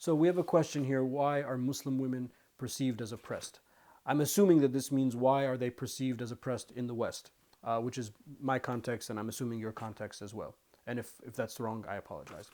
So we have a question here. Why are Muslim women perceived as oppressed? I'm assuming that this means why are they perceived as oppressed in the West, which is my context, and I'm assuming your context as well. And if that's wrong, I apologize.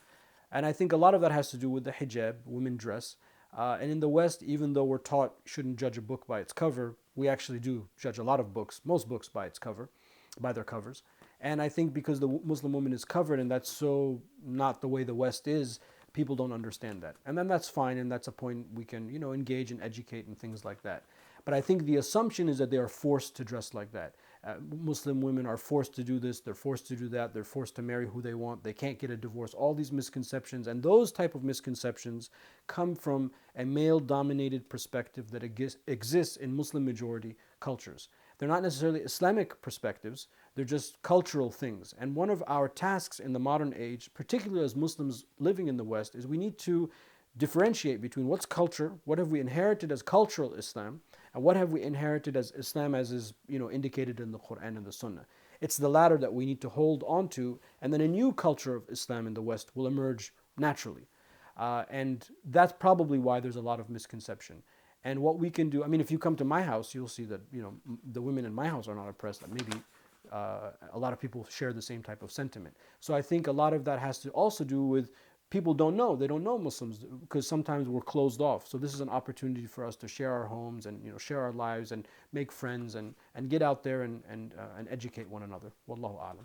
And I think a lot of that has to do with the hijab, women dress. And in the West, even though we're taught shouldn't judge a book by its cover, we actually do judge a lot of books, most books by its cover, by their covers. And I think because the Muslim woman is covered, and that's so not the way the West is, people don't understand that. And then that's fine, and that's a point we can, engage and educate and things like that. But I think the assumption is that they are forced to dress like that. Muslim women are forced to do this, they're forced to do that, they're forced to marry who they want, they can't get a divorce, all these misconceptions. And those type of misconceptions come from a male-dominated perspective that exists in Muslim majority cultures. They're not necessarily Islamic perspectives, they're just cultural things. And one of our tasks in the modern age, particularly as Muslims living in the West, is we need to differentiate between what's culture, what have we inherited as cultural Islam, and what have we inherited as Islam as is indicated in the Quran and the Sunnah. It's the latter that we need to hold on to, and then a new culture of Islam in the West will emerge naturally. And that's probably why there's a lot of misconception. And what we can do, I mean, if you come to my house, you'll see that the women in my house are not oppressed. That maybe a lot of people share the same type of sentiment. So I think a lot of that has to also do with people don't know. They don't know Muslims because sometimes we're closed off. So this is an opportunity for us to share our homes and share our lives and make friends and get out there and educate one another. Wallahu a'lam.